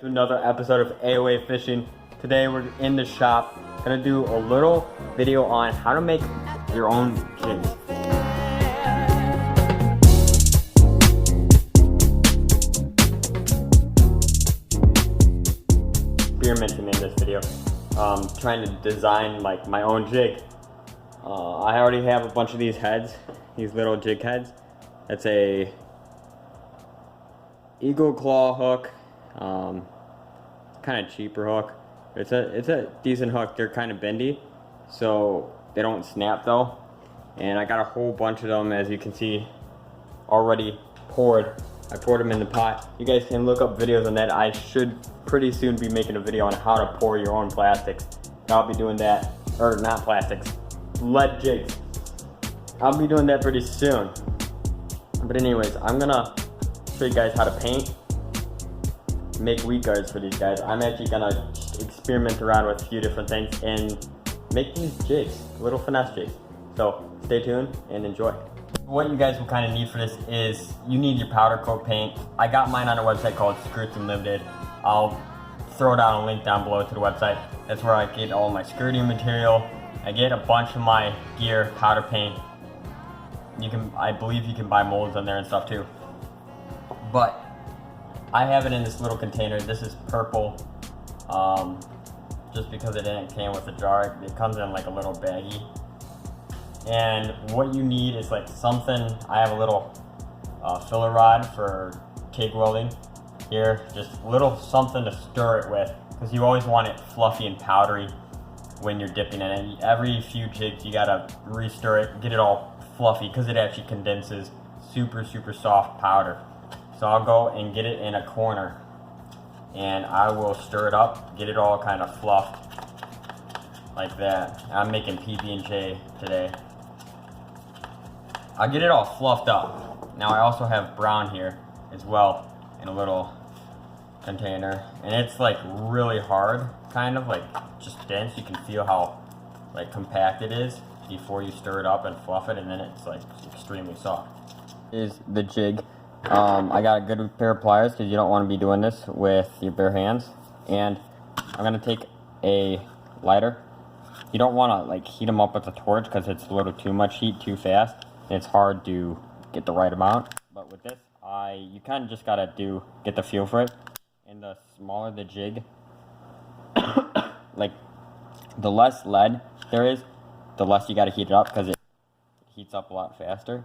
To another episode of A.O.A fishing. Today we're in the shop, gonna do a little video on how to make your own jigs. Experimenting in this video, trying to design like my own jig. I already have a bunch of these heads, these little jig heads. That's a eagle claw hook. Kind of cheaper hook. It's a decent hook. They're kind of bendy, so they don't snap though. And I got a whole bunch of them, as you can see, already poured. I poured them in the pot. You guys can look up videos on that. I should pretty soon be making a video on how to pour your own plastics. I'll be doing that, or not plastics, lead jigs. I'll be doing that pretty soon. But anyways, I'm gonna show you guys how to paint, make weed guards for these guys. I'm actually gonna experiment around with a few different things and make these jigs, little finesse jigs. So stay tuned and enjoy. What you guys will kind of need for this is you need your powder coat paint. I got mine on a website called Skirts Unlimited. I'll throw down a link down below to the website. That's where I get all my skirting material. I get a bunch of my gear, powder paint. I believe you can buy molds on there and stuff too. But I have it in this little container. This is purple, just because it didn't came with a jar. It comes in like a little baggie. And what you need is like something. I have a little filler rod for TIG welding here. Just a little something to stir it with, because you always want it fluffy and powdery when you're dipping in it. Every few jigs you gotta re-stir it, get it all fluffy, because it actually condenses super soft powder. So I'll go and get it in a corner and I will stir it up, get it all kind of fluffed like that. I'm making PB&J today. I'll get it all fluffed up. Now I also have brown here as well in a little container, and it's like really hard, kind of like just dense. You can feel how like compact it is before you stir it up and fluff it, and then it's like extremely soft. Is the jig. I got a good pair of pliers, because you don't want to be doing this with your bare hands. And I'm going to take a lighter. You don't want to like heat them up with a torch, because it's a little too much heat too fast. And it's hard to get the right amount. But with this, you kind of just got to get the feel for it. And the smaller the jig, like the less lead there is, the less you got to heat it up, because it heats up a lot faster.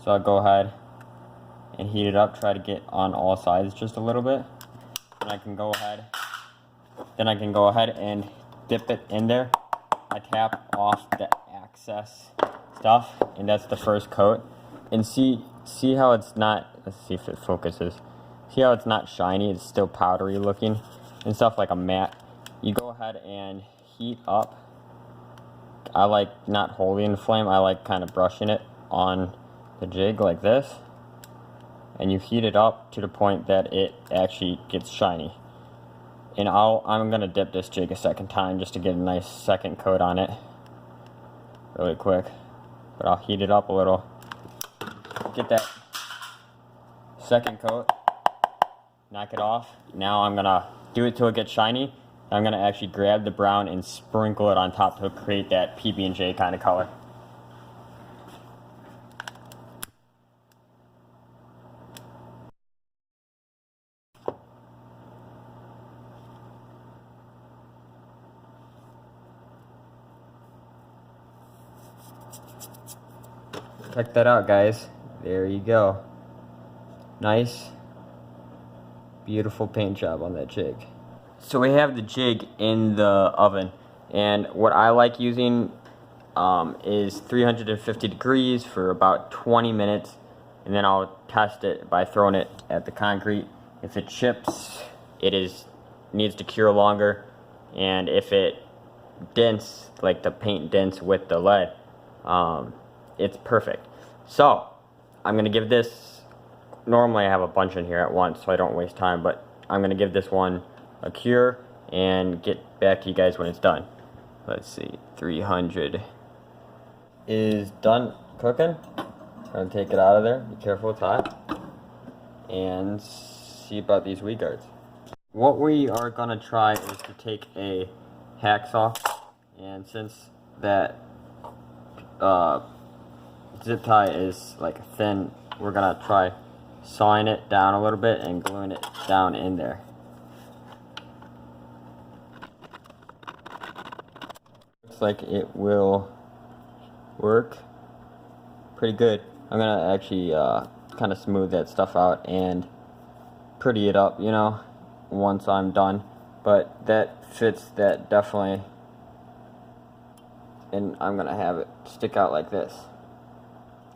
So I'll go ahead and heat it up, try to get on all sides just a little bit. And I can go ahead and dip it in there. I tap off the excess stuff, and that's the first coat. And see how it's not, let's see if it focuses. See how it's not shiny, it's still powdery looking and stuff, like a matte. You go ahead and heat up. I like not holding the flame, I like kind of brushing it on the jig like this. And you heat it up to the point that it actually gets shiny. And I'm gonna dip this jig a second time just to get a nice second coat on it really quick. But I'll heat it up a little, get that second coat, knock it off. Now I'm gonna do it till it gets shiny. I'm gonna actually grab the brown and sprinkle it on top to create that PB&J kind of color. Check that out, guys. There you go. Nice, beautiful paint job on that jig. So we have the jig in the oven, and what I like using is 350 degrees for about 20 minutes, and then I'll test it by throwing it at the concrete. If it chips, needs to cure longer, and if it dents, like the paint dents with the lead, it's perfect. So I'm gonna give this, normally I have a bunch in here at once so I don't waste time, but I'm gonna give this one a cure and get back to you guys when it's done. Let's see, 300 is done cooking. I'm gonna take it out of there, be careful, it's hot, and see about these weed guards. what we are gonna try is to take a hacksaw, and since that zip tie is like thin, we're gonna try sawing it down a little bit and gluing it down in there. Looks like it will work pretty good. I'm gonna actually kind of smooth that stuff out and pretty it up, you know, once I'm done. But that fits that definitely, and I'm gonna have it stick out like this.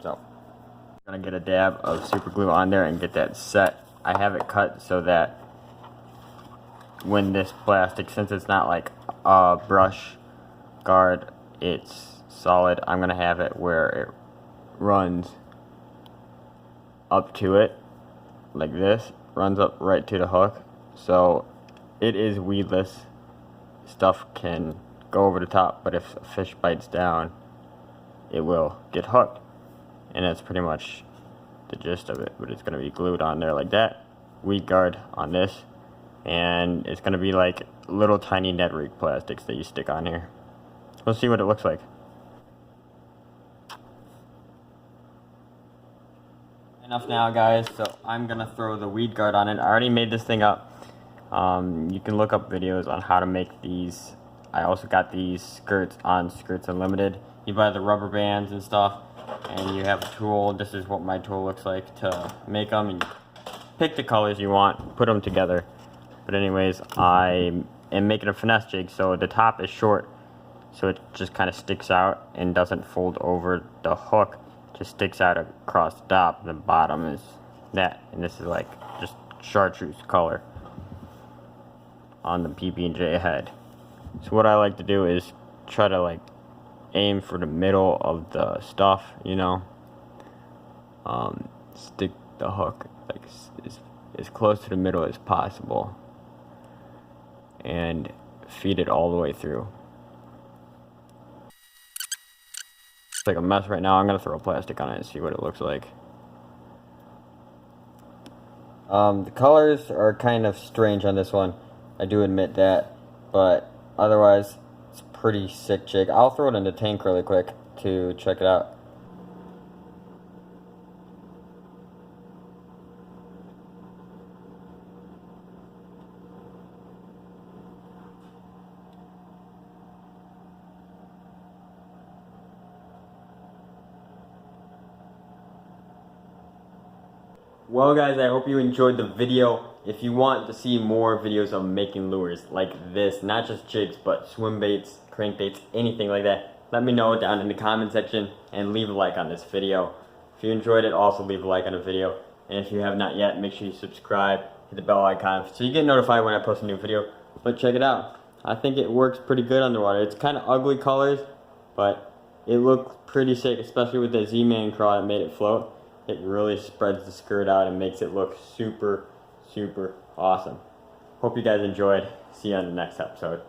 So I'm gonna get a dab of super glue on there and get that set. I have it cut so that when this plastic, since it's not like a brush guard, it's solid, I'm gonna have it where it runs up to it like this, runs up right to the hook, so it is weedless. Stuff can go over the top, but if a fish bites down, it will get hooked, and that's pretty much the gist of it. But it's going to be glued on there like that, weed guard on this, and it's going to be like little tiny net rig plastics that you stick on here. We'll see what it looks like. Enough now, guys, so I'm gonna throw the weed guard on it. I already made this thing up. You can look up videos on how to make these. I also got these skirts on Skirts Unlimited. You buy the rubber bands and stuff, and you have a tool. This is what my tool looks like to make them, and you pick the colors you want, put them together. But anyways, I am making a finesse jig, so the top is short, so it just kind of sticks out and doesn't fold over the hook. Just sticks out across the top. The bottom is that, and this is like just chartreuse color on the PB&J head. So what I like to do is try to like aim for the middle of the stuff, you know. Stick the hook like as close to the middle as possible and feed it all the way through. It's like a mess right now. I'm gonna throw plastic on it and see what it looks like. The colors are kind of strange on this one, I do admit that, but otherwise it's a pretty sick jig. I'll throw it in the tank really quick to check it out. Well guys, I hope you enjoyed the video. If you want to see more videos of making lures like this, not just jigs, but swim baits, crankbaits, anything like that, let me know down in the comment section and leave a like on this video. If you enjoyed it, also leave a like on the video. And if you have not yet, make sure you subscribe, hit the bell icon so you get notified when I post a new video. But check it out. I think it works pretty good underwater. It's kind of ugly colors, but it looked pretty sick, especially with the Z-Man craw that made it float. It really spreads the skirt out and makes it look super, super awesome. Hope you guys enjoyed. See you on the next episode.